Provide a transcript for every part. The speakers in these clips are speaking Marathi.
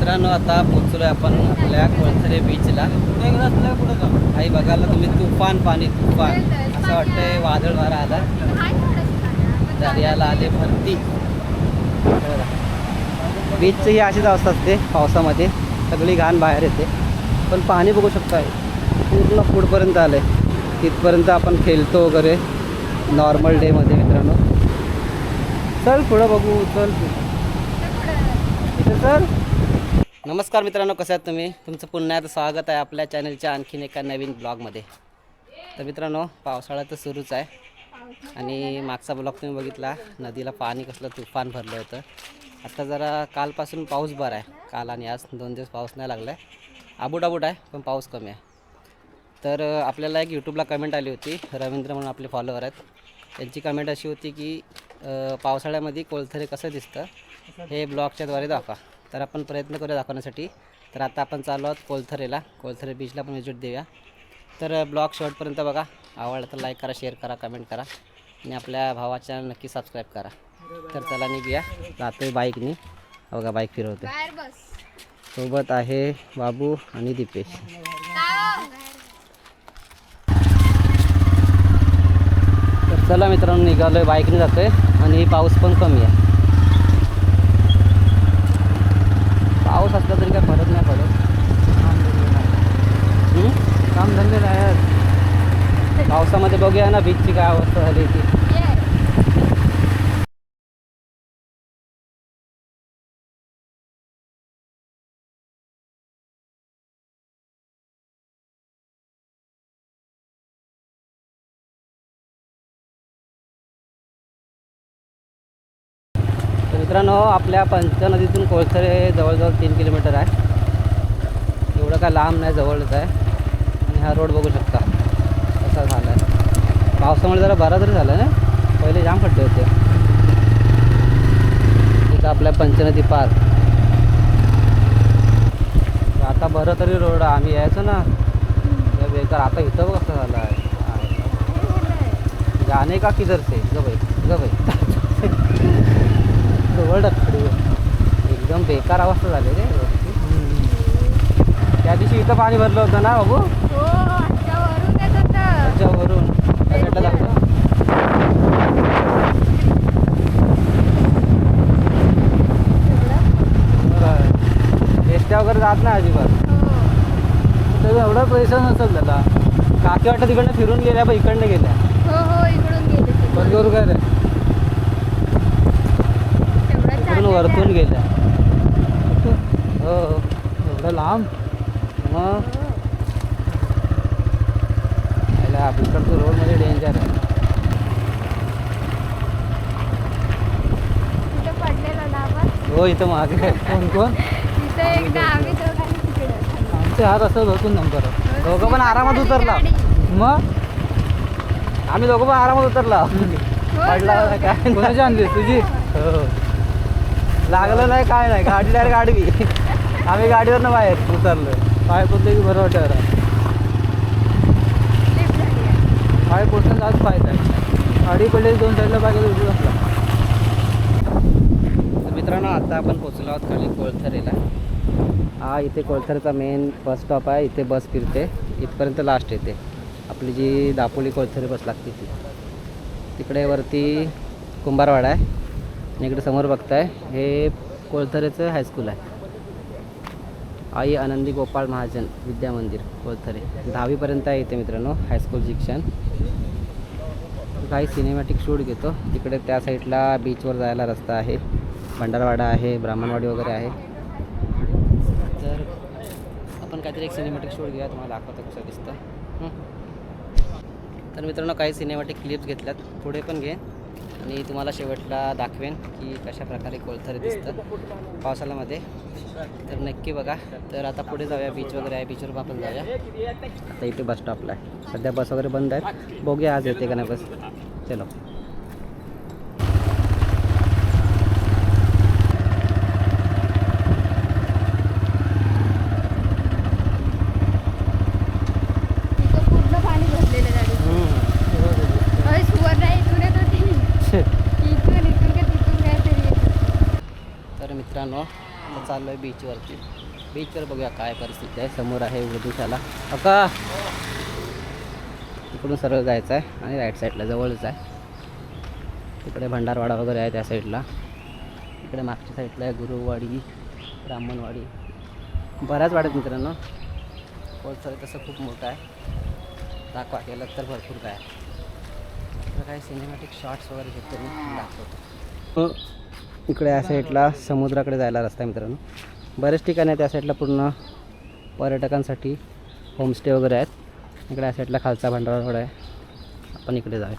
मित्रांनो आता पोहोचलोय आपण आपल्या कोळथरे बीचला. आई बघायला तुम्ही तुफान पाणी तुफान असं वाटतंय वादळ वारा आला. दर्याला आले भरती. बीचची ही अशीच अवस्था असते पावसामध्ये, सगळी घाण बाहेर येते. पण पाणी बघू शकता पूर्ण पुढपर्यंत आलं आहे. तिथपर्यंत आपण खेळतो वगैरे नॉर्मल डेमध्ये. मित्रांनो चल पुढं बघू, चल इथं चल. नमस्कार मित्रांनो, कसं आहात तुम्ही? तुमचं पुन्हा एकदा स्वागत आहे आपल्या चॅनलच्या आणखीन एका नवीन ब्लॉगमध्ये. तर मित्रांनो पावसाळा तर सुरूच आहे आणि मागचा ब्लॉग तुम्ही बघितला, नदीला पाणी कसलं तुफान भरलं होतं. आता जरा कालपासून पाऊस बरा आहे. काल आणि आज 2 दिवस पाऊस नाही लागला आहे. आबूट आहे पण पाऊस कमी आहे. तर आपल्याला एक यूट्यूबला कमेंट आली होती, रवींद्र म्हणून आपले फॉलोअर आहेत. त्यांची कमेंट अशी होती की पावसाळ्यामध्ये कोळथरे कसं दिसतं हे ब्लॉगच्याद्वारे दाखवा. तर आपण प्रयत्न करूया दाखवण्यासाठी. तर आता आपण चाललो आहोत कोळथरे बीचला पण व्हिजिट देऊया. तर ब्लॉग शेवटपर्यंत बघा. आवडलं तर लाईक करा, शेअर करा, कमेंट करा आणि आपल्या भावाच्या चॅनल नक्की सबस्क्राईब करा. तर चला निघूया. जातोय बाईकनी. बघा बाईक फिरवते. सोबत आहे बाबू आणि दीपेश. तर चला मित्रांनो निघालोय, बाईकने जातोय आणि पाऊस पण कमी आहे. पाऊस असला तरी काय फरक नाही पडत. काम धंदे नाही. पावसामध्ये बघूया ना बीचची काय अवस्था झाली ती. मित्रांनो आपल्या पंचनदीतून कोळथरे जवळजवळ 3 किलोमीटर आहे. एवढं काय लांब नाही, जवळच आहे. आणि हा रोड बघू शकता कसा झाला आहे. पावसामुळे जरा बरा तरी झाला ना, पहिले जाम खड्डे होते. इथं आपल्या पंचनदी पार. आता बरं तरी रोड, आम्ही यायचो ना बेकार. आता इथं बघ कसं झालं आहे. जाणे का किधर से गबाई एकदम बेकार अवस्था झाली रे रोडची. त्या दिवशी इथं पाणी भरलं होतं ना बाबू. त्याच्यावरून एसट्या वगैरे जात नाही अजिबात. तर एवढा पैसा नसेल त्याला. काकी वाटतं तिकडनं फिरून गेल्या, पण इकडनं गेल्या. पण करू काय रे, वरतून गेल्या. हो एवढं लांब. मग इकडचं रोडमध्ये डेंजर आहे. हो इथं मागे कोण आमचे हात असं होतून नंबर. दोघं पण आरामात उतरला. मग आम्ही दोघं पण आरामात उतरला. पडला काय कोणाची आणली तुझी? हो लागलं नाही काय नाही, गाडी डायरेक्ट गाडवी. आम्ही गाडीवरनं बाहेर उतरलो. पाय पोचले की बरं वाटतं. पाय पोचून जात पाहिजे. गाडी पडले 2 साईडला पाहिजे उजू असला. तर मित्रांनो आता आपण पोचलो आहोत खाली कोळथरेला. हा इथे कोळथरेचा मेन बस स्टॉप आहे. इथे बस फिरते इथपर्यंत लास्ट येते. आपली जी दापोली कोळथरे बस लागते ती. तिकडे वरती कुंभारवाडा आहे आणि इकडे समोर बघताय हे कोळथरेचं हायस्कूल आहे. आई आनंदी गोपाळ महाजन विद्या मंदिर कोळथरे. 10वीपर्यंत आहे इथे मित्रांनो हायस्कूल शिक्षण. काही सिनेमॅटिक शूट घेतो. तिकडे त्या साईडला बीचवर जायला रस्ता आहे. भंडारवाडा आहे, ब्राह्मणवाडी वगैरे आहे. तर आपण काहीतरी एक सिनेमॅटिक शूट घेऊया, तुम्हाला दाखवतो कसं दिसतं. तर मित्रांनो काही सिनेमॅटिक क्लिप्स घेतल्यात, पुढे पण घे आणि तुम्हाला शेवटला दाखवेन की कशा प्रकारे कोळथरे दिसतं पावसाळ्यामध्ये. तर नक्की बघा. तर आता पुढे जाऊया, बीच वगैरे आहे, बीचवर आपण जाऊया. आता इथे बस स्टॉपला आहे. सध्या बस वगैरे बंद आहेत. बघूया आज येते का नाही बस. चलो मित्रांनो चाललो आहे बीचवरती. बीचवर बघूया काय परिस्थिती आहे. समोर आहे वधूशाला. अका इकडून सरळ जायचं आहे आणि राईट साईडला जवळच आहे. तिकडे भंडारवाडा वगैरे आहे त्या साईडला. इकडे मागच्या साईडला आहे गुरुवाडी, ब्राह्मणवाडी, बऱ्याच वाड्यात मित्रांनो. कोळसर तसं खूप मोठं आहे. दाखवा केलं तर भरपूर काय आहे. तर काही सिनेमॅटिक शॉट्स वगैरे घेतो मी दाखवतो. इकडे या साईडला समुद्राकडे जायला रस्ता आहे मित्रांनो. बरेच ठिकाणी आहे त्या साईडला पूर्ण पर्यटकांसाठी होमस्टे वगैरे आहेत. इकडे या साईडला खालचा भंडारवाडा आहे. आपण इकडे जाऊया.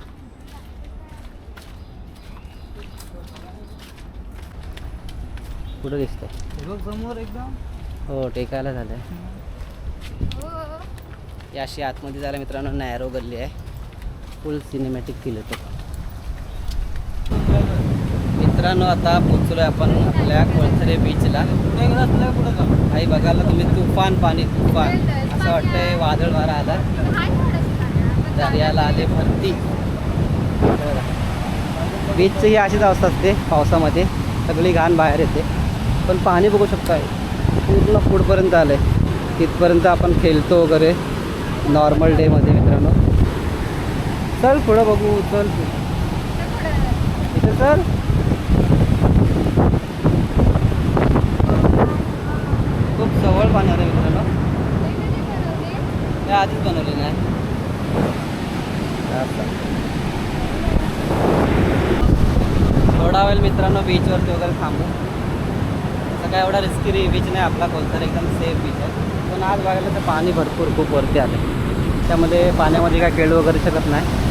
कुठं दिसतंय समोर एकदम. हो टेकायला झालं आहे. ही अशी आतमध्ये जायला मित्रांनो नॅरो गल्ली आहे. फुल सिनेमॅटिक केलं होतं मित्रांनो. आता पोचलो आहे आपण आपल्या कोळसरे बीचला. काही बघायला तुम्ही तुफान पाणी, तुफान असं वाटतंय वादळ वारा आला. दर्याला आले भरती. बीचची ही अशीच अवस्था असते पावसामध्ये. सगळी घाण बाहेर येते. पण पाणी बघू शकता पूर्ण पुढपर्यंत आलं आहे. तिथपर्यंत आपण खेळतो वगैरे नॉर्मल डेमध्ये मित्रांनो. चल पुढं बघू. चल इथे चल. खूप जवळ पाणी आलं मित्रांनो. त्या आधीच बनवले नाही. थोडा वेळ मित्रांनो बीचवरती वगैरे थांबू. असं काय एवढा रिस्की बीच नाही आपला कोणता, एकदम सेफ बीच आहे. पण आज बघायला तर पाणी भरपूर खूप वरती आलं. त्यामध्ये पाण्यामध्ये काय खेळू वगैरे शकत नाही.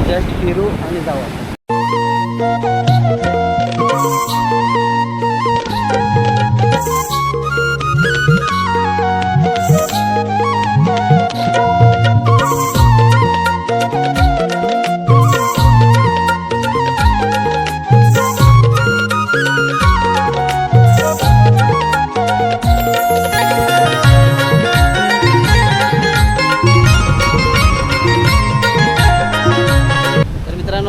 जस्ट फिरू आणि जाऊ.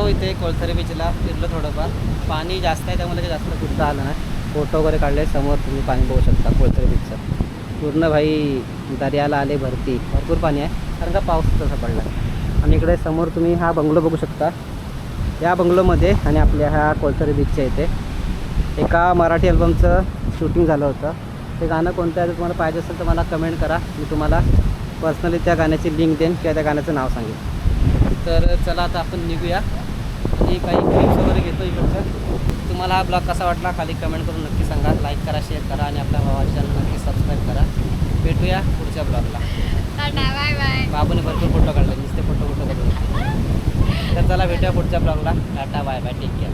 इथे कोळसरे बीचला फिरलं थोडंफार. पाणी जास्त आहे त्यामुळे जास्त कुठं आलं नाही. फोटो वगैरे काढले. समोर तुम्ही पाणी बघू शकता कोळसरे बीचचं. पूर्ण भाई दर्याला आले भरती. भरपूर पाणी आहे कारण का पाऊस तसा पडला. आणि इकडे समोर तुम्ही हा बंगलो बघू शकता. या बंगलोमध्ये आणि आपल्या ह्या कोळसरे बीचच्या इथे एका मराठी अल्बमचं शूटिंग झालं होतं. ते गाणं कोणतं आहे, जर तुम्हाला पाहिजे असेल तर मला कमेंट करा. मी तुम्हाला पर्सनली त्या गाण्याची लिंक देईन किंवा त्या गाण्याचं नाव सांगेन. तर चला आता आपण निघूया आणि काही क्लिप्स वगैरे घेतो इकडचं. तुम्हाला हा ब्लॉग कसा वाटला खाली कमेंट करून नक्की सांगा. लाईक करा, शेअर करा आणि आपल्या भावाच्या चॅनल नक्की सबस्क्राईब करा. भेटूया पुढच्या ब्लॉगला. Bye bye. बाबूने भरपूर फोटो काढले. नुसते फोटो करून. तर चला भेटूया पुढच्या ब्लॉगला. Tata bye bye. Take care.